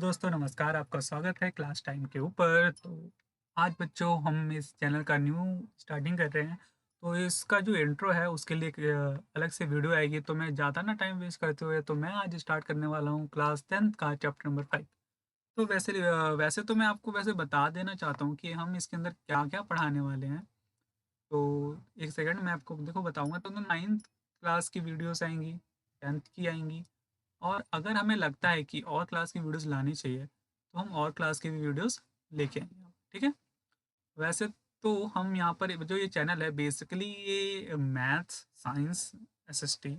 तो दोस्तों नमस्कार, आपका स्वागत है क्लास टाइम के ऊपर। तो आज बच्चों हम इस चैनल का न्यू स्टार्टिंग कर रहे हैं। तो इसका जो इंट्रो है उसके लिए एक अलग से वीडियो आएगी। तो मैं ज़्यादा ना टाइम वेस्ट करते हुए तो मैं आज स्टार्ट करने वाला हूँ क्लास 10th का चैप्टर नंबर 5। तो वैसे तो मैं आपको वैसे बता देना चाहता हूँ कि हम इसके अंदर क्या-क्या पढ़ाने वाले हैं। तो एक सेकंड मैं आपको देखो बताऊँगा। तो 9th क्लास की वीडियोज़ आएँगी, 10th की आएँगी। और अगर हमें लगता है कि और क्लास की वीडियोस लानी चाहिए, तो हम और क्लास की भी वीडियोस लेके आएँगे, ठीक है? वैसे तो हम यहाँ पर जो ये चैनल है बेसिकली ये मैथ्स, साइंस, एसएसटी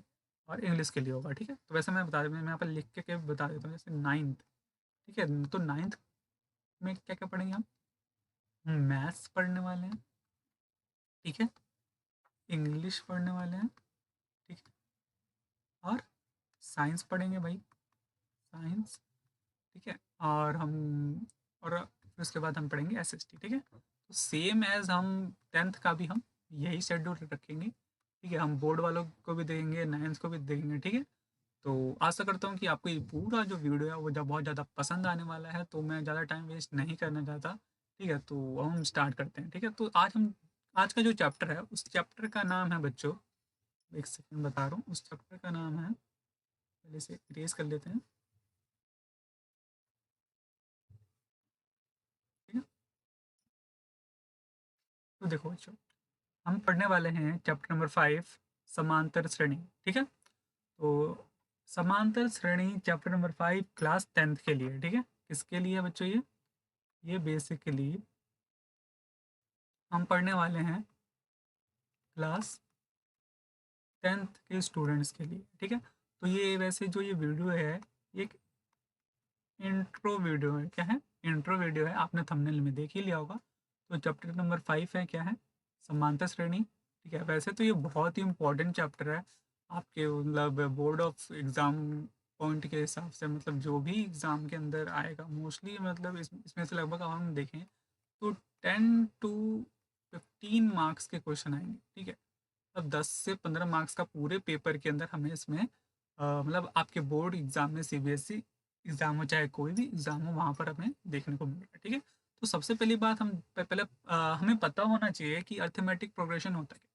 और इंग्लिश के लिए होगा, ठीक है? तो वैसे मैं यहाँ पर लिख के बता देता हूँ जैसे 9th, ठीक है? तो 9th में क्या-क्या पढ़ेंगे हम? मैथ्स पढ़ने वाले हैं, ठीक है? इंग्लिश पढ़ने वाले हैं, ठीक है? और साइंस पढ़ेंगे भाई, साइंस, ठीक है? और फिर उसके बाद हम पढ़ेंगे एसएसटी, ठीक है? तो सेम एज़ हम 10th का भी हम यही शेड्यूल रखेंगे, ठीक है? हम बोर्ड वालों को भी देंगे, 9th को भी देंगे, ठीक है? तो आशा करता हूँ कि आपको ये पूरा जो वीडियो है वो जब बहुत ज़्यादा पसंद आने वाला है। तो मैं ज़्यादा टाइम वेस्ट नहीं करना चाहता, ठीक है? तो हम स्टार्ट करते हैं, ठीक है? तो आज का जो चैप्टर है उस चैप्टर का नाम है बच्चों, एक सेकंड बता रहा हूँ, उस चैप्टर का नाम है, पहले इसे इरेज़ कर लेते हैं, ठीक है? तो देखो बच्चों, हम पढ़ने वाले हैं चैप्टर नंबर 5, समांतर श्रेणी, ठीक है? तो समांतर श्रेणी चैप्टर नंबर 5 क्लास 10th के लिए, ठीक है? किसके लिए है बच्चों ये बेसिकली हम पढ़ने वाले हैं क्लास 10th के स्टूडेंट्स के लिए, ठीक है? तो ये वैसे जो ये वीडियो है, ये एक इंट्रो वीडियो है। क्या है? इंट्रो वीडियो है, आपने थंबनेल में देख ही लिया होगा। तो चैप्टर नंबर 5 है, क्या है? समांतर श्रेणी, ठीक है? वैसे तो ये बहुत ही इम्पोर्टेंट चैप्टर है आपके मतलब बोर्ड ऑफ एग्ज़ाम पॉइंट के हिसाब से, मतलब जो भी एग्ज़ाम के अंदर आएगा मोस्टली, मतलब इसमें से लगभग हम देखें तो 10 टू 15 मार्क्स के क्वेश्चन आएँगे, ठीक है? अब 10 से 15 मार्क्स का पूरे पेपर के अंदर हमें इसमें मतलब आपके बोर्ड एग्ज़ाम में सीबीएसई एग्ज़ाम हो चाहे कोई भी एग्ज़ाम हो वहाँ पर हमें देखने को मिलेगा, ठीक है? तो सबसे पहली बात हम पहले हमें पता होना चाहिए कि अरिथमेटिक प्रोग्रेशन होता है क्या?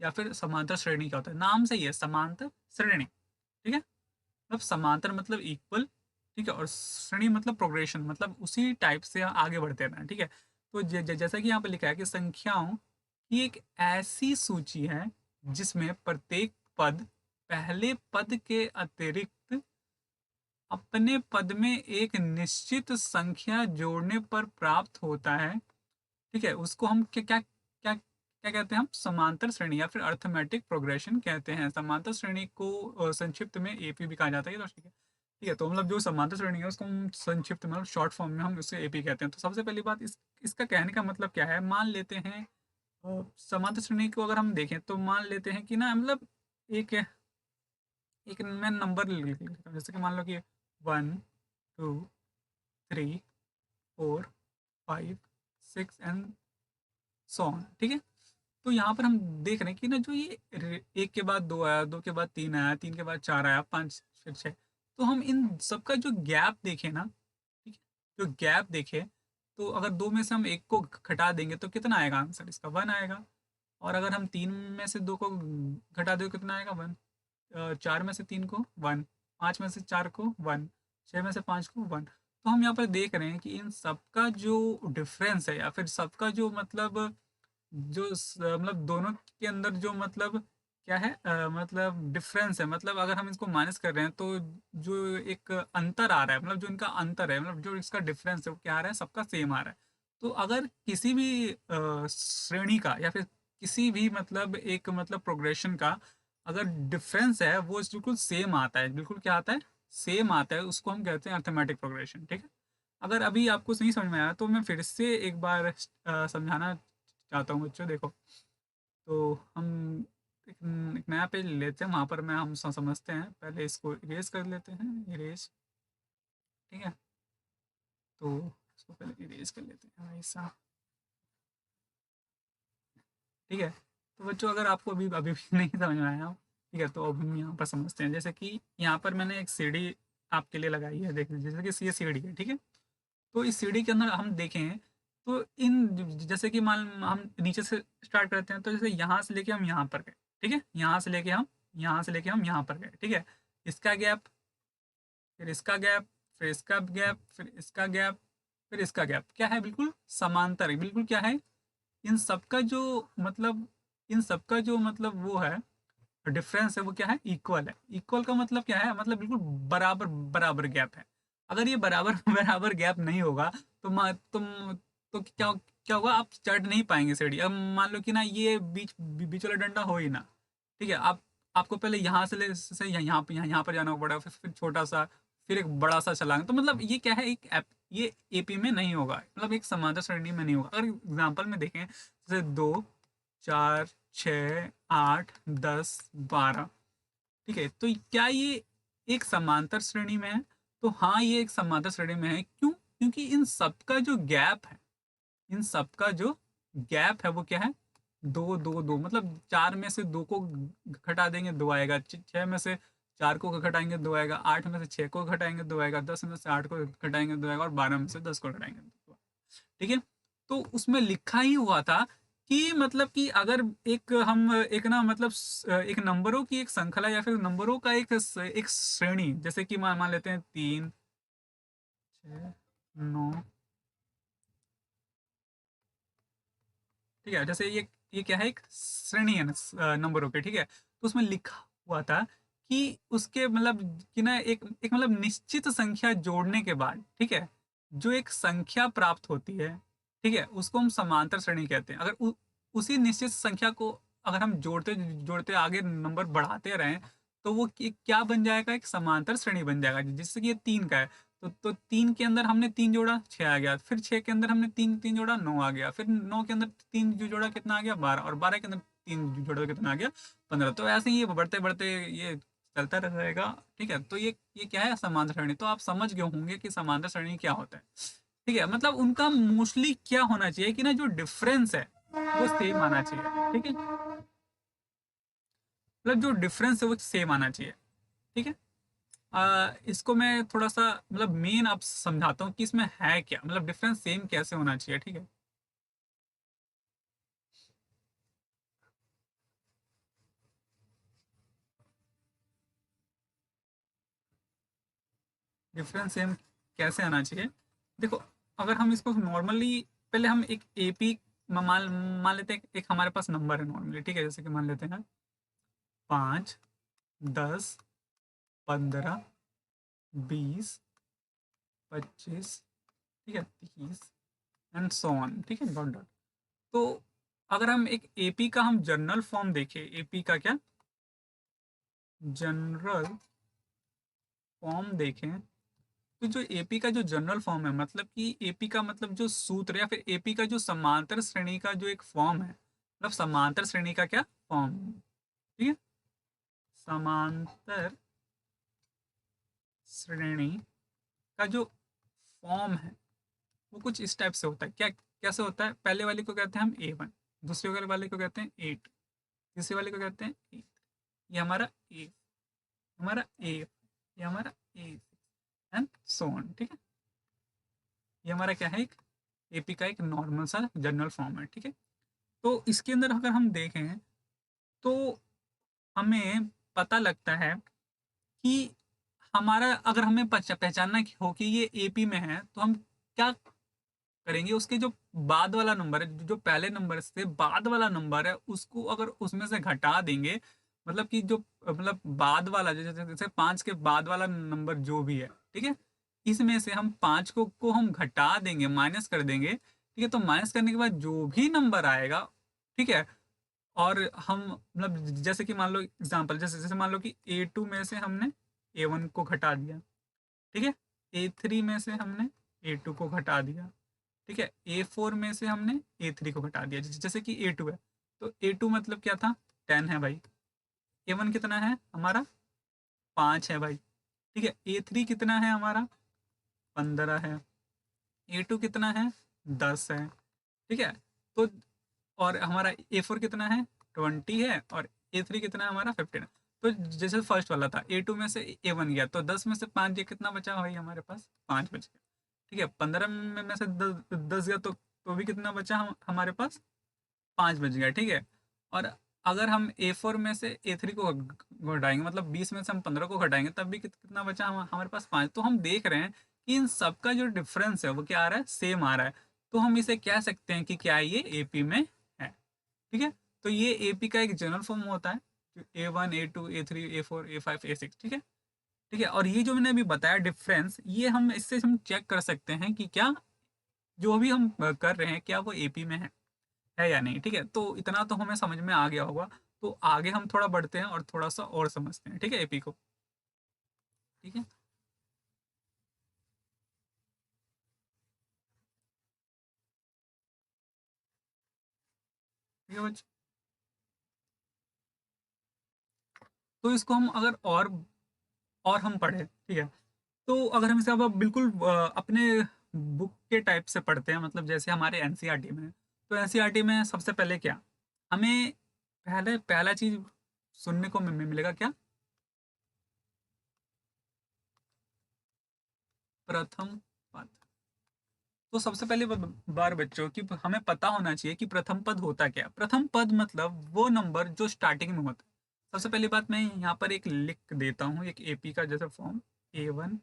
या फिर समांतर श्रेणी क्या होता है? नाम से ही है समांतर श्रेणी, ठीक है? मतलब समांतर मतलब इक्वल, ठीक है? और श्रेणी मतलब प्रोग्रेशन, मतलब उसी टाइप से आगे बढ़ते रहना, ठीक है? तो जैसा कि यहाँ पे लिखा है कि संख्याओं की एक ऐसी सूची है जिसमें प्रत्येक पद पहले पद के अतिरिक्त अपने पद में एक निश्चित संख्या जोड़ने पर प्राप्त होता है, ठीक है? उसको हम क्या कहते हैं? हम समांतर श्रेणी या फिर अरिथमेटिक प्रोग्रेशन कहते हैं। समांतर श्रेणी को संक्षिप्त में एपी भी कहा जाता है, ये तो ठीक है। ठीक है, तो मतलब जो समांतर श्रेणी है उसको हम संक्षिप्त में मतलब शॉर्ट फॉर्म में हम उसे एपी कहते हैं। तो सबसे पहली बात इसका कहने का मतलब क्या है? मान लेते हैं समांतर श्रेणी को अगर हम देखें तो मान लेते हैं कि ना मतलब एक एक मैं नंबर ले लेता हूँ, जैसे कि मान लो कि 1, 2, 3, 4, 5, 6 एंड सो ऑन, ठीक है? तो यहाँ पर हम देख रहे हैं कि ना जो ये एक के बाद दो आया, दो के बाद तीन आया, तीन के बाद चार आया, पाँच फिर छः। तो हम इन सबका जो गैप देखें ना, ठीक है? जो गैप देखें, तो अगर दो में से हम एक को घटा देंगे तो कितना आएगा आंसर? इसका 1 आएगा। और अगर हम तीन में से दो को घटा दें तो कितना आएगा? 1। चार में से तीन को 1, पाँच में से चार को 1, छः में से पाँच को 1। तो हम यहाँ पर देख रहे हैं कि इन सबका जो डिफरेंस है या फिर सबका जो मतलब मतलब दोनों के अंदर जो मतलब क्या है मतलब डिफरेंस है, मतलब अगर हम इसको माइनस कर रहे हैं तो जो एक अंतर आ रहा है, मतलब जो इनका अंतर है, मतलब जो इसका डिफरेंस है वो क्या आ रहा है? सबका सेम आ रहा है। तो अगर किसी भी श्रेणी का या फिर किसी भी मतलब एक मतलब प्रोग्रेशन का अगर डिफरेंस है वो बिल्कुल सेम आता है, बिल्कुल क्या आता है? सेम आता है, उसको हम कहते हैं अर्थमेटिक प्रोग्रेशन, ठीक है? अगर अभी आपको नहीं समझ में आया तो मैं फिर से एक बार समझाना चाहता हूँ बच्चों, देखो। तो हम एक नया पेज लेते हैं, वहाँ पर मैं हम समझते हैं, पहले इसको इरेज कर लेते हैं, इरेज, ठीक है? तो इसको पहले इरेज कर लेते हैं भाई साहब, ठीक है? तो बच्चों अगर आपको अभी भी नहीं समझ में आया, ठीक है, तो अब हम यहाँ पर समझते हैं। जैसे कि यहाँ पर मैंने एक सीढ़ी आपके लिए लगाई है, देख लीजिए जैसे कि ये सीढ़ी है, ठीक है। तो इस सीढ़ी के अंदर हम देखें तो जैसे कि मान हम नीचे से स्टार्ट करते हैं, तो जैसे यहाँ से लेके हम यहाँ पर गए, ठीक है, यहाँ से लेके हम यहाँ पर गए, ठीक है। इसका गैप, फिर इसका गैप, फिर इसका गैप, फिर इसका गैप, फिर इसका गैप क्या है, बिल्कुल समांतर है, बिल्कुल क्या है, इन सबका जो मतलब इन सबका जो मतलब वो है, डिफरेंस है, वो क्या है, इक्वल है। इक्वल का मतलब क्या है, मतलब बिल्कुल बराबर बराबर गैप है। अगर ये बराबर बराबर गैप नहीं होगा तो तुम तो क्या क्या होगा, आप चढ़ नहीं पाएंगे सीढ़ी। अब मान लो कि ना ये बीच वाला डंडा हो ही ना, ठीक है, आप आपको पहले यहाँ से यहाँ पर जाना पड़ा, फिर छोटा सा, फिर एक बड़ा सा छलांग। तो मतलब ये क्या है, ये एपी में नहीं होगा, मतलब एक समांतर श्रेणी में नहीं होगा। अगर एग्जाम्पल में देखें जैसे 2, 4, 6, 8, 10, 12, ठीक है, तो क्या ये एक समांतर श्रेणी में है? तो हाँ, ये एक समांतर श्रेणी में है। क्यों? क्योंकि इन सबका जो गैप है, इन सबका जो गैप है वो क्या है, 2, 2, 2। मतलब 4 में से 2 को घटा देंगे 2 आएगा, 6 में से 4 को घटाएंगे 2 आएगा, 8 में से 6 को घटाएंगे 2 आएगा, 10 में से 8 को घटाएंगे 2 आएगा, और 12 में से 10 को घटाएंगे 2 आएगा, ठीक है। तो उसमें लिखा ही हुआ था कि मतलब कि अगर एक हम एक ना मतलब एक नंबरों की एक श्रृंखला या फिर नंबरों का एक श्रेणी, जैसे कि मान मान लेते हैं 3, 6, 9, ठीक है, जैसे ये क्या है, एक श्रेणी है ना नंबरों के, ठीक है। तो उसमें लिखा हुआ था कि उसके मतलब कि ना एक मतलब निश्चित संख्या जोड़ने के बाद, ठीक है, जो एक संख्या प्राप्त होती है, ठीक है, उसको हम समांतर श्रेणी कहते हैं। अगर उसी निश्चित संख्या को अगर हम जोड़ते जोड़ते आगे नंबर बढ़ाते रहें, तो वो क्या बन जाएगा, एक समांतर श्रेणी बन जाएगा। जिससे कि ये 3 का है, तो 3 के अंदर हमने 3 जोड़ा 6 आ गया, फिर 6 के अंदर हमने तीन तीन जोड़ा 9 आ गया, फिर 9 के अंदर 3 जो जोड़ा कितना आ गया 12, और 12 के अंदर 3 जोड़ा कितना आ गया 15। तो ऐसे ही ये बढ़ते बढ़ते ये चलता रहेगा, ठीक है। तो ये क्या है, समांतर श्रेणी। तो आप समझ गए होंगे कि समांतर श्रेणी क्या होता है, ठीक है। मतलब उनका मोस्टली क्या होना चाहिए कि ना जो डिफरेंस है वो सेम आना चाहिए, ठीक है। मतलब जो डिफरेंस है वो सेम आना चाहिए, ठीक है। इसको मैं थोड़ा सा मतलब मेन आप समझाता हूँ कि इसमें है क्या, मतलब डिफरेंस सेम कैसे होना चाहिए, ठीक है। डिफरेंस सेम कैसे आना चाहिए, देखो। अगर हम इसको नॉर्मली, पहले हम एक एपी मान मान लेते हैं, एक हमारे पास नंबर है नॉर्मली, ठीक है, जैसे कि मान लेते हैं 5, 10, 15, 20, 25, ठीक है, 30, एंड सो ऑन, ठीक है, डॉट डॉट। तो अगर हम एक एपी का हम जनरल फॉर्म देखें, एपी का क्या जनरल फॉर्म देखें, तो जो एपी का जो जनरल फॉर्म है, मतलब कि एपी का मतलब जो सूत्र या फिर एपी का जो समांतर श्रेणी का जो एक फॉर्म है, मतलब समांतर श्रेणी का क्या फॉर्म, ठीक है, समांतर श्रेणी का जो फॉर्म है वो कुछ इस टाइप से होता है। क्या कैसे होता है, पहले वाले को कहते हैं हम A1, दूसरे वाले को कहते हैं A2, तीसरे वाले को कहते हैं A, ये हमारा A, हमारा A, ये हमारा A, एंड सो ऑन, ठीक है। ये हमारा क्या है, एक एपी का एक नॉर्मल सा जनरल फॉर्म है, ठीक है। तो इसके अंदर अगर हम देखें तो हमें पता लगता है कि हमारा अगर हमें पहचानना हो कि ये एपी में है, तो हम क्या करेंगे, उसके जो बाद वाला नंबर है, जो पहले नंबर से बाद वाला नंबर है, उसको अगर उसमें से घटा देंगे, मतलब कि जो मतलब बाद वाला जैसे 5 के बाद वाला नंबर जो भी है, ठीक है, इसमें से हम 5 को हम घटा देंगे, माइनस कर देंगे, ठीक है। तो माइनस करने के बाद जो भी नंबर आएगा, ठीक है, और हम मतलब जैसे कि मान लो एग्जांपल, जैसे जैसे मान लो कि A2 में से हमने A1 को घटा दिया, ठीक है, A3 में से हमने A2 को घटा दिया, ठीक है, A4 में से हमने A3 को घटा दिया। जैसे कि A2 है, तो A2 मतलब क्या था, 10 है भाई। A1 कितना है हमारा, 5 है भाई, ठीक है। A3 कितना है हमारा, 15 है। A2 कितना है, 10 है, ठीक है। तो और हमारा A4 कितना है, 20 है, और A3 कितना है हमारा, 15 है। तो जैसे फर्स्ट वाला था A2 में से A1 गया, तो 10 में से 5 ये कितना बचा भाई हमारे पास? 5 बच गया। ठीक है, 15 में से 10 गया, तो भी कितना बचा हमारे पास? 5 बच गया। ठीक है, और अगर हम A4 में से A3 को घटाएंगे, मतलब 20 में से हम 15 को घटाएंगे, तब भी कितना बचा हमारे पास? 5। तो हम देख रहे हैं कि इन सबका जो डिफरेंस है वो क्या आ रहा है? सेम आ रहा है। तो हम इसे कह सकते हैं कि क्या ये AP में है। ठीक है, तो ये AP का एक जनरल फॉर्म होता है, A1 A2 A3 A4 A5 A6। ठीक है। ठीक है, और ये जो मैंने अभी बताया डिफरेंस, ये हम इससे हम चेक कर सकते हैं कि क्या जो भी हम कर रहे हैं क्या वो AP में है या नहीं। ठीक है, तो इतना तो हमें समझ में आ गया होगा। तो आगे हम थोड़ा बढ़ते हैं और थोड़ा सा और समझते हैं, ठीक है, AP को। ठीक है। ठीक है बच्चे, तो इसको हम अगर और हम पढ़े, ठीक है, तो अगर हम इसे अब बिल्कुल अपने बुक के टाइप से पढ़ते हैं, मतलब जैसे हमारे एनसीईआरटी में है, तो एनसीईआरटी में सबसे पहले क्या हमें पहला चीज सुनने को मिलेगा, क्या? प्रथम पद। तो सबसे पहले बार बच्चों की हमें पता होना चाहिए कि प्रथम पद होता क्या है। प्रथम पद मतलब वो नंबर जो स्टार्टिंग में होता है। सबसे पहली बात, मैं यहाँ पर एक लिख देता हूँ एक AP का जैसे form: A1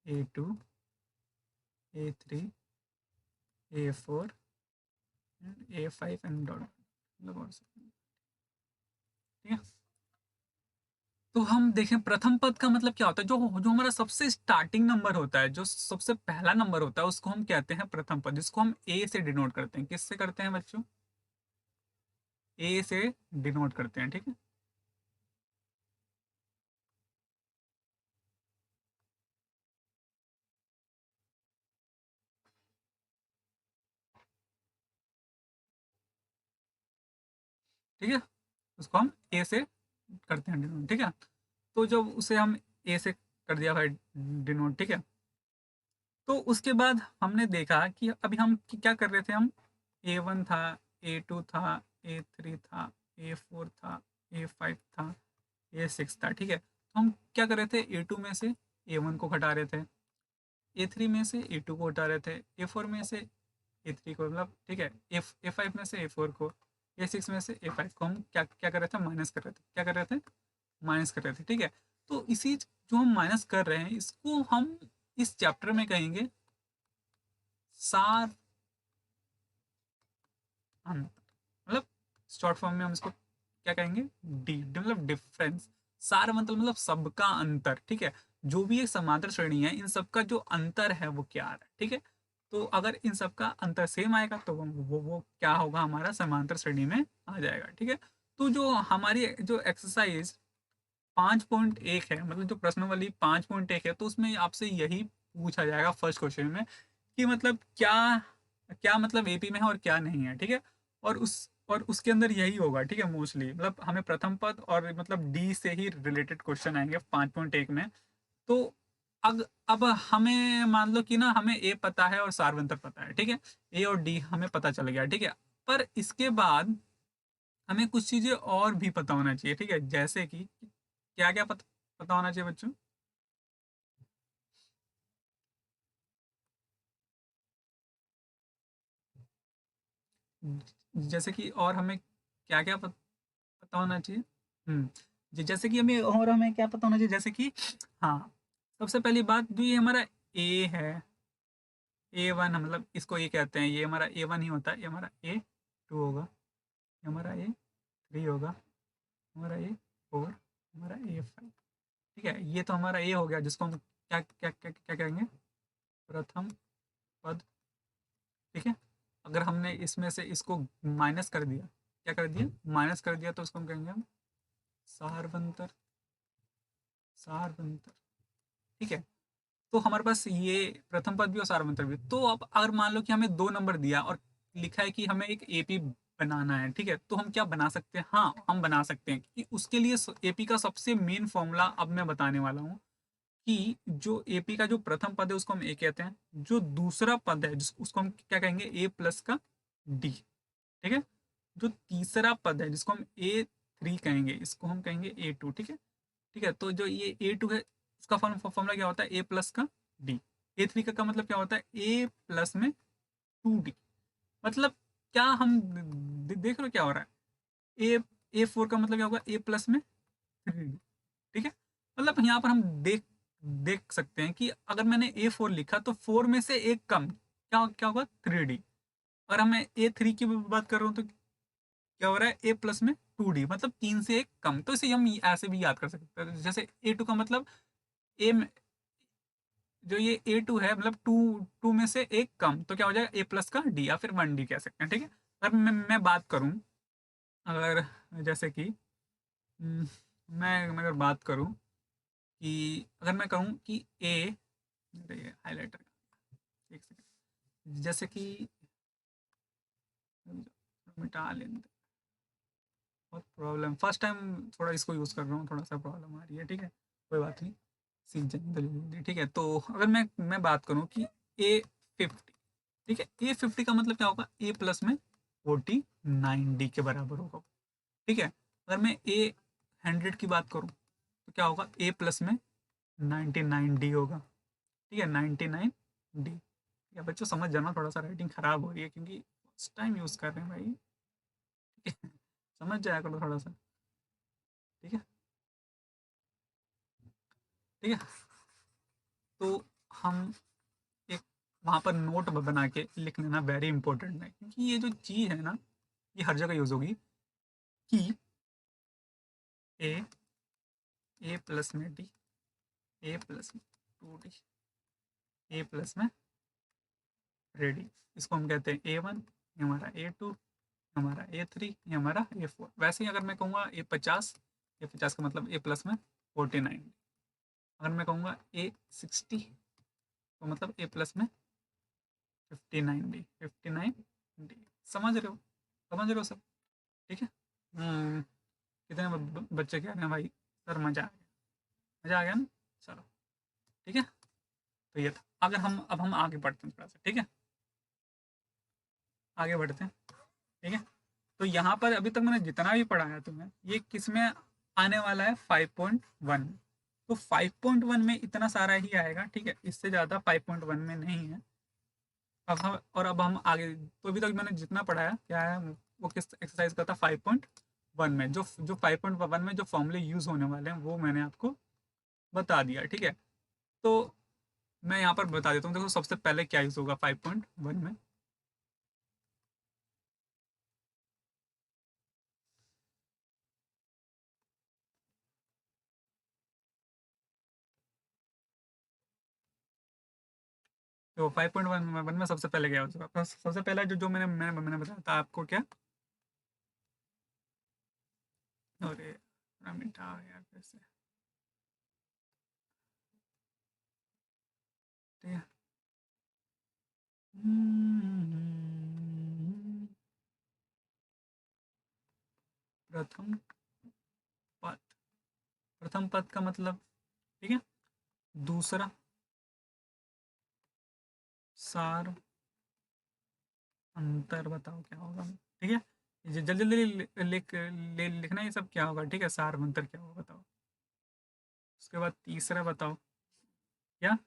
A2 A3 A4 A5 and dot, मतलब और सब। ठीक है, तो हम देखें प्रथम पद का मतलब क्या होता है। जो जो हमारा सबसे स्टार्टिंग नंबर होता है, जो सबसे पहला नंबर होता है, उसको हम कहते हैं प्रथम पद, जिसको हम A से डिनोट करते हैं। किससे करते हैं बच्चों? A से डिनोट करते हैं। ठीक है। ठीक है, उसको हम ए से करते हैं डिनोट। ठीक है, तो जब उसे हम ए से कर दिया भाई डिनोट, ठीक है, तो उसके बाद हमने देखा कि अभी हम क्या कर रहे थे। हम A1 था, A2 था, A3 था, A4 था, A5 था, A6 था। ठीक है, तो हम क्या कर रहे थे? A2 में से A1 को घटा रहे थे, A3 में से A2 को हटा रहे थे, A4 में से A3 को, मतलब ठीक है, A5 में से A4 को, A6 में से A5 को हम क्या क्या कर रहे थे? माइनस कर रहे थे। क्या कर रहे थे? माइनस कर रहे थे। ठीक है, तो इसी जो हम माइनस कर रहे हैं, इसको हम इस चैप्टर में कहेंगे सार अंतर, मतलब शॉर्ट फॉर्म में हम इसको क्या कहेंगे? मतलब डिफरेंस। सार मतलब सबका अंतर। ठीक है, जो भी एक समांतर श्रेणी है, इन सबका जो अंतर है वो क्या आ रहा है। ठीक है, तो अगर इन सबका अंतर सेम आएगा तो वो क्या होगा? हमारा समांतर श्रेणी में आ जाएगा। ठीक है, तो जो हमारी जो एक्सरसाइज 5.1 है, मतलब जो प्रश्नावली 5.1 है, तो उसमें आपसे यही पूछा जाएगा फर्स्ट क्वेश्चन में कि मतलब क्या क्या मतलब AP में है और क्या नहीं है। ठीक है, और उसके अंदर यही होगा। ठीक है, मोस्टली मतलब हमें प्रथम पद और मतलब D से ही रिलेटेड क्वेश्चन आएंगे 5.1 में। तो अब हमें मान लो कि ना हमें A पता है और सारवंतर पता है। ठीक है, A और D हमें पता चल गया। ठीक है, पर इसके बाद हमें कुछ चीजें और भी पता होना चाहिए। ठीक है, जैसे कि क्या क्या पता होना चाहिए बच्चों? जैसे कि और हमें क्या क्या पता होना चाहिए? हम्म, जैसे कि हमें क्या पता होना चाहिए, जैसे कि हाँ, सबसे पहली बात जो ये हमारा A है, A1, मतलब इसको ये कहते हैं, ये हमारा A1 ही होता है। ये हमारा A2 होगा, ये हमारा A3 होगा, हमारा A4, हमारा A5। ठीक है, ये तो हमारा A हो गया, जिसको हम क्या क्या क्या क्या कहेंगे? प्रथम पद। ठीक है, अगर हमने इसमें से इसको माइनस कर दिया, क्या कर दिया? माइनस कर दिया, तो उसको हम कहेंगे हम सारवंतर। सारवंतर। ठीक है, तो हमारे पास ये प्रथम पद भी और सारवंतर भी। तो अब अगर मान लो कि हमें 2 नंबर दिया और लिखा है कि हमें एक AP बनाना है, ठीक है, तो हम क्या बना सकते हैं? हाँ, हम बना सकते हैं कि उसके लिए AP का सबसे मेन फॉर्मूला अब मैं बताने वाला हूँ कि जो AP का जो प्रथम पद है उसको हम A कहते हैं, जो दूसरा पद है उसको हम क्या कहेंगे? A प्लस का D। ठीक है, जो तीसरा पद है जिसको हम थ्री कहेंगे, इसको हम कहेंगे A2, ठीक है। ठीक है, तो जो ये A2 है इसका फॉर्मूला क्या होता है, A प्लस का D। A3 का मतलब क्या होता है, A प्लस में 2D। मतलब क्या हम देख लो क्या हो रहा है, A4 का मतलब क्या होगा, A प्लस में 3D। ठीक है, मतलब यहाँ पर हम देख देख सकते हैं कि अगर मैंने A4 लिखा तो 4 में से एक कम क्या क्या होगा, 3D। अगर मैं A3 की बात कर रहा हूँ तो क्या हो रहा है, A प्लस में 2D, मतलब 3 से एक कम। तो इसे हम ऐसे भी याद कर सकते हैं, जैसे A2 का मतलब ए में, जो ये A2 है मतलब टू टू में से एक कम, तो क्या हो जाएगा, A प्लस का D, या फिर 1D कह सकते हैं। ठीक है, अगर मैं बात करूं, अगर जैसे कि मैं अगर बात करूं कि अगर मैं कहूं कि A, हाईलाइटर, एक सेकंड, जैसे कि मिटा लेते, बहुत प्रॉब्लम, फर्स्ट टाइम थोड़ा इसको यूज़ कर रहा हूँ, थोड़ा सा प्रॉब्लम आ रही है। ठीक है, कोई बात नहीं, सीख जाएंगे जल्दी जल्दी। ठीक है, तो अगर मैं बात करूँ कि A50, ठीक है, A50 का मतलब क्या होगा, A प्लस में 49D के बराबर होगा। ठीक है, अगर मैं A100 की बात करूँ तो क्या होगा, A प्लस में 99D होगा। ठीक है, 99D। या बच्चों समझ जाना, थोड़ा सा राइटिंग खराब हो रही है क्योंकि फर्स्ट टाइम यूज़ कर रहे हैं भाई। ठीक है, समझ जाया करो थोड़ा सा। ठीक है, ठीक है, तो हम एक वहाँ पर नोट बना के लिख लेना, वेरी इंपॉर्टेंट है, क्योंकि ये जो चीज़ है ना, ये हर जगह यूज़ होगी कि ए ए प्लस में डी, ए प्लस में 2D, ए प्लस में रेडी। इसको हम कहते हैं A1, ये हमारा A2, हमारा A3, ये हमारा A4। वैसे ही अगर मैं कहूँगा A50 का मतलब A प्लस में 49। अगर मैं कहूँगा A60 तो मतलब A प्लस में 59D। समझ रहे हो, समझ रहे हो सब। ठीक है, कितने बच्चे कह रहे हैं भाई सर मज़ा आ गया, मज़ा आ गया ना। चलो, ठीक है, तो ये था। अगर हम आगे बढ़ते हैं थोड़ा सा, ठीक है, आगे बढ़ते हैं। ठीक है, तो यहाँ पर अभी तक मैंने जितना भी पढ़ाया तुम्हें, ये किस में आने वाला है, 5.1। तो 5.1 में इतना सारा ही आएगा। ठीक है, इससे ज़्यादा 5.1 में नहीं है। अब हम आगे, तो अभी तक मैंने जितना पढ़ाया क्या है, वो किस एक्सरसाइज का था, 5.1 में जो 5.1 में जो फॉर्मूले यूज़ होने वाले हैं वो मैंने आपको बता दिया। ठीक है, तो मैं यहाँ पर बता देता हूँ, देखो सबसे पहले क्या यूज़ होगा 5.1 में। तो 5.1 में सबसे पहले क्या होगा, तो सबसे पहला जो मैंने बताया था आपको, क्या, अरे थोड़ा मीठा यार कैसे। ठीक है, प्रथम पद, प्रथम पद का मतलब, ठीक है, दूसरा सार, अंतर बताओ क्या होगा। ठीक है, जल्दी जल्दी लिखना ये सब क्या होगा। ठीक है, सार अंतर क्या होगा बताओ। उसके बाद तीसरा बताओ क्या,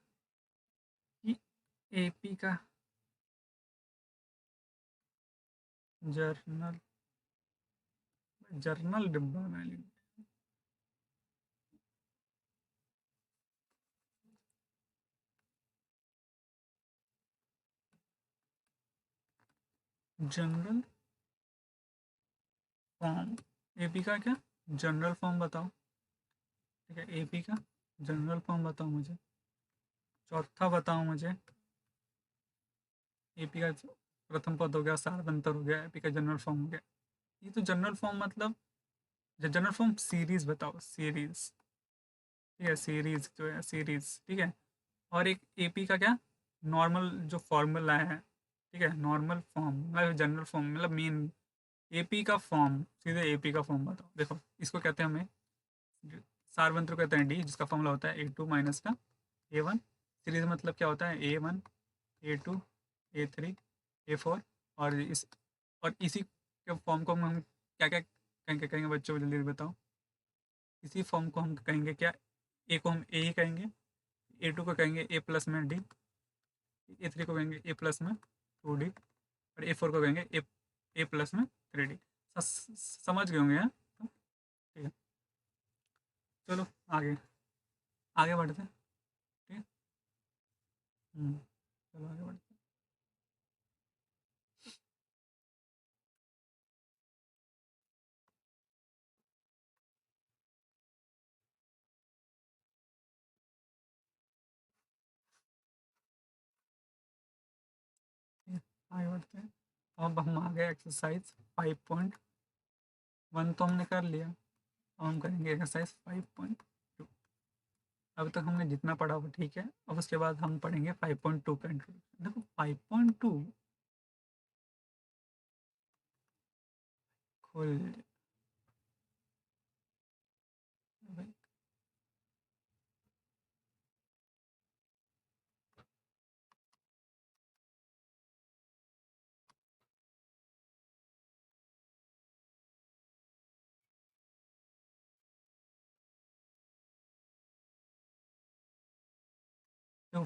कि एपी का जर्नल, जर्नल डिब्बा में जनरल फॉर्म, एपी का क्या, जनरल फॉर्म बताओ। ठीक है, एपी का जनरल फॉर्म बताओ मुझे। चौथा बताओ मुझे, एपी का प्रथम पद हो गया, सार्वंतर हो गया, एपी का जनरल फॉर्म हो गया। ये तो जनरल फॉर्म मतलब, जनरल फॉर्म सीरीज बताओ, सीरीज। ठीक है, सीरीज जो है सीरीज। ठीक है, और एक एपी का क्या, नॉर्मल जो फॉर्मूला है। ठीक है, नॉर्मल फॉर्म मतलब जनरल फॉर्म मतलब मेन, एपी का फॉर्म, सीधे एपी का फॉर्म बताओ। देखो इसको कहते हैं हमें सारवंत्र कहते हैं डी, जिसका फॉर्मूला होता है A2 माइनस का A1। सीरीज मतलब क्या होता है, A1, A2, A3, A4। और इसी के फॉर्म को हम क्या क्या कहेंगे बच्चों को, जल्दी बताओ। इसी फॉर्म को हम कहेंगे क्या, ए को हम ए ही कहेंगे, A2 को कहेंगे ए प्लस में डी, A3 को कहेंगे ए प्लस में 2D, और A4 को कहेंगे ए प्लस में 3D। समझ गए होंगे यहाँ? ठीक है, चलो आगे आगे बढ़ते हैं। ठीक है, चलो आगे बढ़ते हैं। आगे बढ़ते हैं। अब हम आ गए एक्सरसाइज 5.1 तो हमने कर लिया। अब हम करेंगे एक्सरसाइज 5.2। अभी तक हमने जितना पढ़ा वो ठीक है। अब उसके बाद हम पढ़ेंगे 5.2 का इंट्रोडक्शन। देखो 5.2 खोल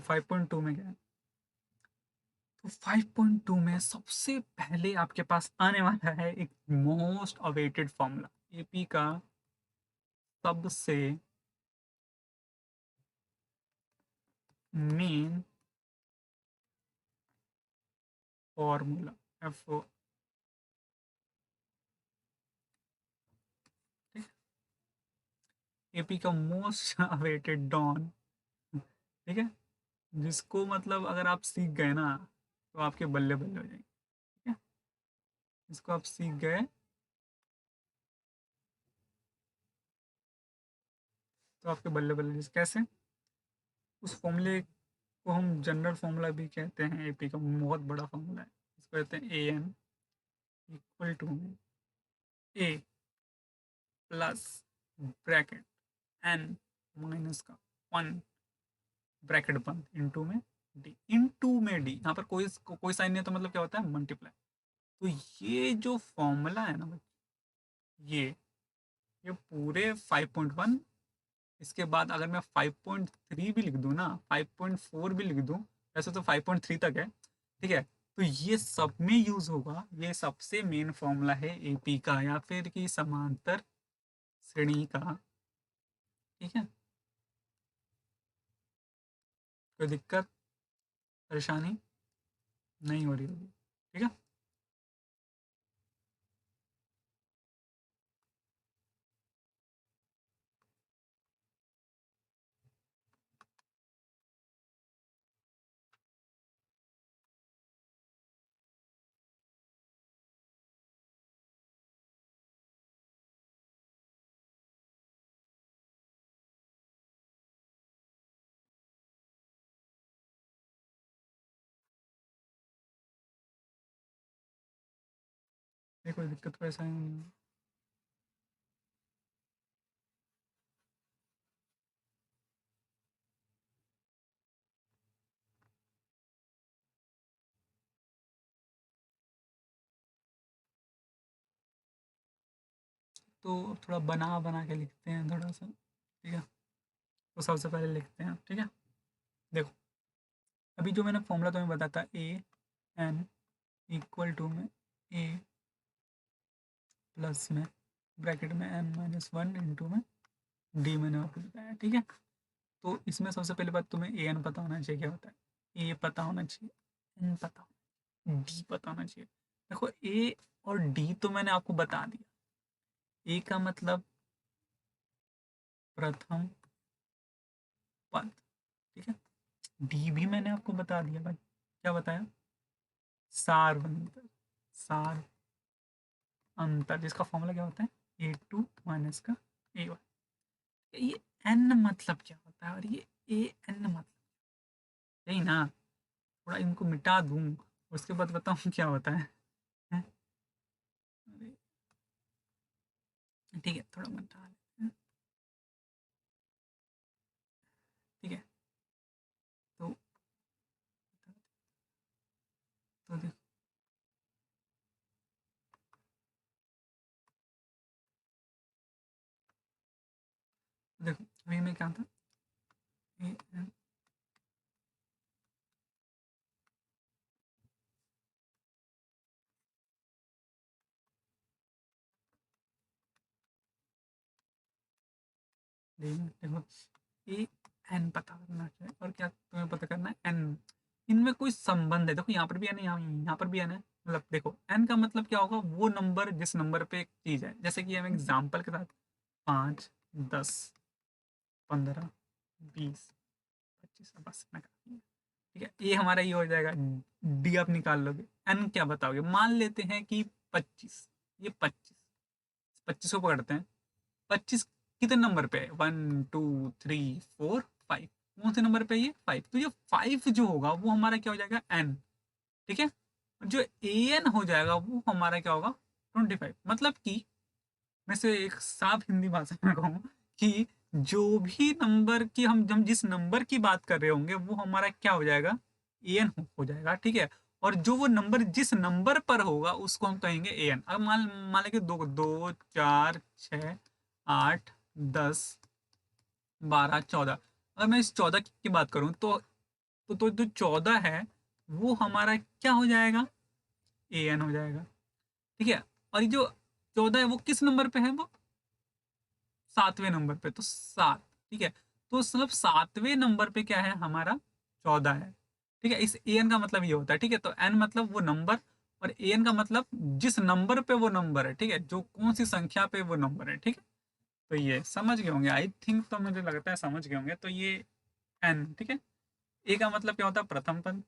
5.2 में क्या है? तो 5.2 में सबसे पहले आपके पास आने वाला है एक मोस्ट अवेटेड फॉर्मूला, एपी का सबसे main formula, F O. AP का मोस्ट अवेटेड डॉन। ठीक है, जिसको मतलब अगर आप सीख गए ना तो आपके बल्ले बल्ले हो जाएंगे। ठीक है, इसको आप सीख गए तो आपके बल्ले बल्ले। कैसे? उस फॉर्मूले को हम जनरल फॉर्मूला भी कहते हैं, एपी का बहुत बड़ा फॉर्मूला है। इसको कहते हैं A N equal to A plus bracket N minus का 1 ब्रैकेट बंद इंटू में डी। इंटू में डी, यहाँ पर कोई साइन नहीं है तो मतलब क्या होता है, मल्टीप्लाई। तो ये जो फॉर्मूला है ना बच्चों, ये पूरे 5.1, इसके बाद अगर मैं 5.3 भी लिख दूँ ना, 5.4 भी लिख दूँ, वैसे तो 5.3 तक है। ठीक है, तो ये सब में यूज होगा। ये सबसे मेन फॉर्मूला है एपी का, या फिर कि समांतर श्रेणी का। ठीक है, कोई दिक्कत परेशानी नहीं हो रही होगी? ठीक है, ये कोई दिक्कत परेशानी नहीं है। तो अब थोड़ा बना बना के लिखते हैं थोड़ा सा। ठीक है, तो सबसे पहले लिखते हैं। ठीक है, देखो अभी जो मैंने फॉर्मूला तुम्हें बताया था, ए एन इक्वल टू में ए प्लस में ब्रैकेट में एन माइनस 1 इंटू में डी मैंने आपको बताया। ठीक है, तो इसमें सबसे पहले बात, तुम्हें ए एन पता होना चाहिए क्या होता है, ए पता होना चाहिए, एन पता होना, डी पता होना चाहिए। देखो ए और डी तो मैंने आपको बता दिया। ए का मतलब प्रथम पद। ठीक है, डी भी मैंने आपको बता दिया भाई। क्या बताया? सार्वंतर, सार अंतर, जिसका फॉर्मूला क्या होता है, A2 माइनस का A1। ये एन मतलब क्या होता है और ये ए एन मतलब, यही ना? थोड़ा इनको मिटा दूं उसके बाद बताऊं क्या होता है, हैं? ठीक है, थोड़ा मिटा लेते हैं। ठीक है, तो देखो वी में क्या था, ए एन, देखो ए एन पता करना है और क्या तुम्हें पता करना है एन, इनमें कोई संबंध है, देखो यहाँ पर भी एन है, यहाँ पर भी एन है, मतलब देखो एन का मतलब क्या होगा, वो नंबर जिस नंबर पे एक चीज है, जैसे कि हम एग्जाम्पल के साथ 5, 10, 15, 20, 25, बस इतना काफी है। ठीक है, ये हमारा ये हो जाएगा, डी आप निकाल लोगे, एन क्या बताओगे, मान लेते हैं कि 25, ये 25 को पकड़ते हैं, 25 कितने नंबर पे है, 1 2 3 4 5, कौन से नंबर पे है ये 5, तो ये 5 जो होगा वो हमारा क्या हो जाएगा एन, ठीक है, जो ए एन हो जाएगा वो हमारा क्या होगा 25, मतलब कि मैं से एक साफ हिंदी भाषा में कहूँ कि जो भी नंबर की हम जिस नंबर की बात कर रहे होंगे वो हमारा क्या हो जाएगा, ए एन हो जाएगा, ठीक है, और जो वो नंबर जिस नंबर पर होगा उसको हम कहेंगे ए एन। अब मान मान लेंगे 2, 2, 4, 6, 8, 10, 12, 14, अगर मैं इस 14 की बात करूं तो जो 14 है वो हमारा क्या हो जाएगा, ए एन हो जाएगा, ठीक है, और ये जो 14 है वो किस नंबर पे है, वो 7वें नंबर पे, तो 7, ठीक है, तो मतलब 7वें नंबर पे क्या है हमारा 14 है, ठीक है, इस ए एन का मतलब ये होता है, ठीक है, तो एन मतलब वो नंबर, और ए एन का मतलब जिस नंबर पे वो नंबर है, ठीक है, जो कौन सी संख्या पे वो नंबर है, ठीक है, तो ये समझ गए होंगे आई थिंक, तो मुझे लगता है समझ गए होंगे, तो ये एन, ठीक है, ए का मतलब क्या होता है प्रथम पद,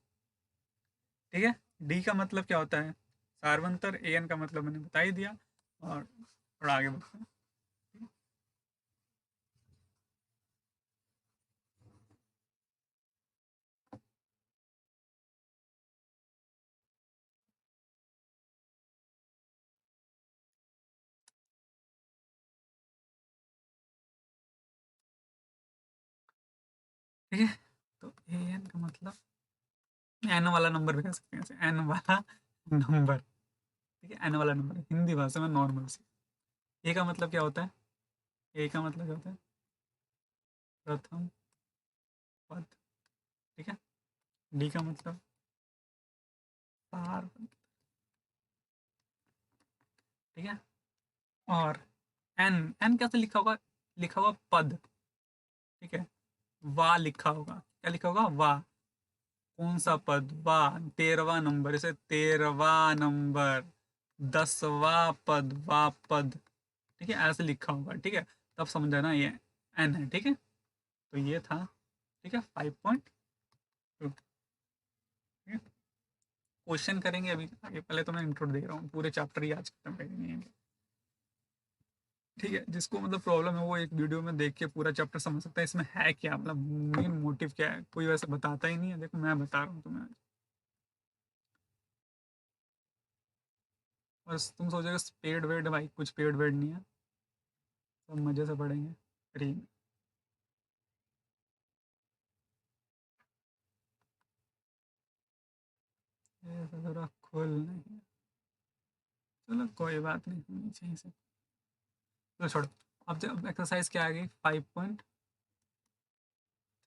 ठीक है, डी का मतलब क्या होता है सार्वंतर, ए एन का मतलब मैंने बता ही दिया, और थोड़ा आगे बढ़ते हैं। ठीक है, तो ए एन का मतलब एन वाला नंबर भी कह सकते हैं, एन वाला नंबर, ठीक है, एन वाला नंबर हिंदी भाषा में नॉर्मल से। ए का मतलब क्या होता है, ए का मतलब क्या होता है प्रथम पद, ठीक है, डी का मतलब पार पद, ठीक है, और एन, एन कैसे लिखा होगा, लिखा हुआ पद, ठीक है, वा लिखा होगा, क्या लिखा होगा वा, कौन सा पद, वा 13वां नंबर, इसे 13वां नंबर, 10वां पद, वा पद, ठीक है, ऐसे लिखा होगा, ठीक है, तब समझ जाना ये एन है, ठीक है, तो ये था, ठीक है 5.2, ठीक है, क्वेश्चन करेंगे अभी आगे, पहले तो मैं इंट्रो दे रहा हूँ, पूरे चैप्टर ही आज खत्म करेंगे, ठीक है, जिसको मतलब प्रॉब्लम है वो एक वीडियो में देख के पूरा चैप्टर समझ सकता है इसमें है क्या, मतलब मेन मोटिव क्या है, कोई वैसे बताता ही नहीं है, देखो मैं बता रहा हूँ तुम्हें, बस तुम सोचोगे पेड वेड, भाई कुछ पेड वेड नहीं है, सब मजे से पढ़ेंगे फ्री में। ये तो थोड़ा खुल नहीं है, चलो कोई बात नहीं, होनी चाहिए से, चलो छोड़ो, अब जब एक्सरसाइज क्या आ गई 5.3,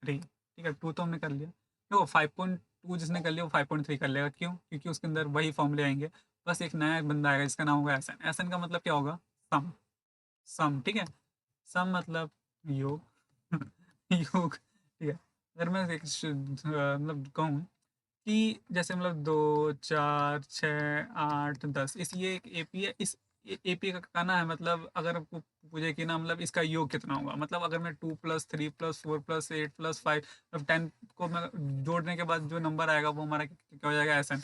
ठीक है, टू तो हमने कर लिया, देखो 5.2 जिसने कर लिया वो 5.3 कर लेगा, क्यों, क्योंकि उसके अंदर वही फॉर्मूले आएंगे, बस एक नया बंदा आएगा जिसका नाम होगा एस एन, एस एन का मतलब क्या होगा सम, सम, ठीक है, सम मतलब योग योग, ठीक है, अगर मैं एक मतलब कहूँ कि जैसे मतलब 2, 4, 6, 8, 10, इस ये एक एपी है, इस एपी का कहना है, मतलब अगर आपको पूछे कि ना मतलब इसका योग कितना होगा, मतलब अगर मैं 2+3+4+8+5 अब 10 को मैं जोड़ने के बाद जो नंबर आएगा वो हमारा क्या हो जाएगा एस एन,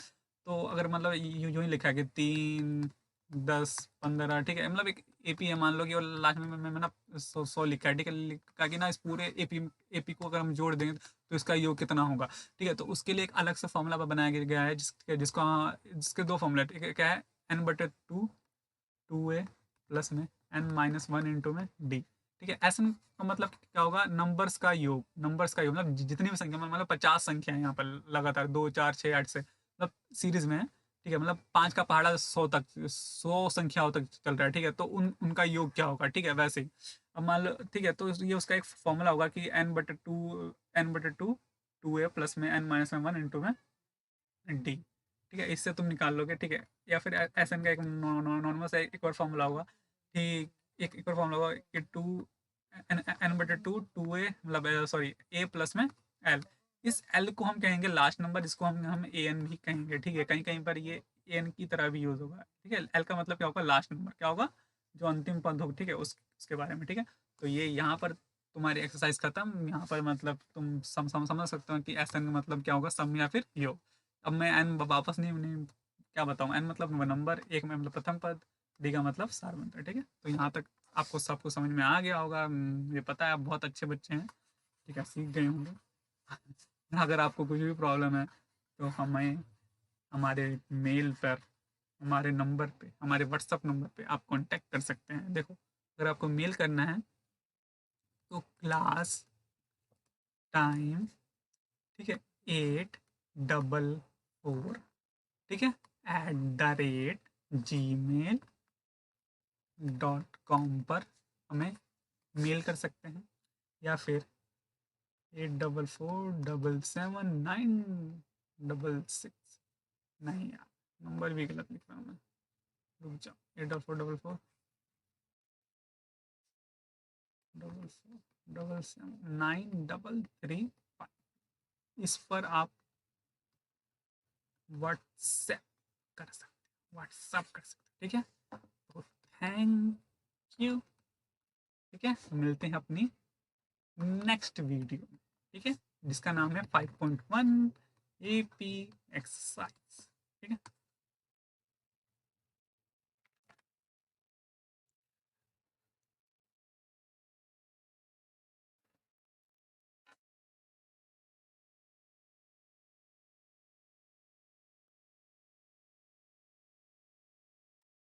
तो अगर मतलब यूं ही लिखा है कि 3, 10, 15, ठीक है, मतलब एक एपी है मान लो कि, और लास्ट में मैंने ना 100 लिखा है, ठीक है, लिखा कि ना इस पूरे एपी एपी को अगर हम जोड़ देंगे तो इसका योग कितना होगा, ठीक है, तो उसके लिए एक अलग से फॉर्मूला बनाया गया है जिसके दो फॉर्मूला, ठीक है, क्या है n/2, 2a प्लस में n-1 इंटू में d, ठीक है, ऐसा का मतलब क्या होगा नंबर्स का योग, नंबर्स का योग मतलब जितनी भी संख्या मतलब 50 संख्या है यहाँ पर लगातार 2, 4, 6, 8 से मतलब सीरीज में है, ठीक है, मतलब 5 का पहाड़ा 100 तक, 100 संख्याओं तक चल रहा है, ठीक है, तो उनका योग क्या होगा, ठीक है, वैसे ही। अब मान लो, ठीक है, तो ये उसका एक फॉर्मूला होगा कि n/2 2a प्लस में n-1 इंटू में डी, ठीक है, इससे तुम निकाल लोगे, ठीक है। या फिर एस एन का एक नॉर्मल सा एक और फॉर्मूला होगा, ठीक, एक और फॉर्मूला होगा कि n/2 मतलब सॉरी a प्लस में l। इस l को हम कहेंगे लास्ट नंबर, इसको हम ए एन भी कहेंगे, ठीक है, कहीं कहीं पर ये ए एन की तरह भी यूज होगा, ठीक है। l का मतलब क्या होगा, लास्ट नंबर क्या होगा, जो अंतिम पद होगा, ठीक है, उसके बारे में, ठीक है। तो ये यहाँ पर तुम्हारी एक्सरसाइज खत्म। यहाँ पर मतलब तुम समझ सकते हो कि एस एन का मतलब क्या होगा, सम या फिर योग। अब मैं एन वापस नहीं क्या बताऊँ, एन मतलब नंबर, एक में मतलब प्रथम पद, डी का मतलब सार्वंतर, ठीक है। तो यहाँ तक आपको सब कुछ समझ में आ गया होगा, ये पता है आप बहुत अच्छे बच्चे हैं, ठीक है, सीख गए होंगे। अगर आपको कुछ भी प्रॉब्लम है तो हमें हमारे मेल पर, हमारे नंबर पे, हमारे व्हाट्सअप नंबर पे आप कांटेक्ट कर सकते हैं। देखो, अगर आपको मेल करना है तो क्लास टाइम, ठीक है, 844, ठीक है, @gmail.com पर हमें मेल कर सकते हैं, या फिर 84477966, नहीं यार, नंबर भी गलत लिख रहा हूँ मैं, रुक जाओ, 8444779335, इस पर आप व्हाट्सएप कर सकते हैं, व्हाट्सएप कर सकते हैं, ठीक है। तो थैंक यू, ठीक है, मिलते हैं अपनी नेक्स्ट वीडियो में, ठीक है, जिसका नाम है 5.1 AP एक्सरसाइज, ठीक है।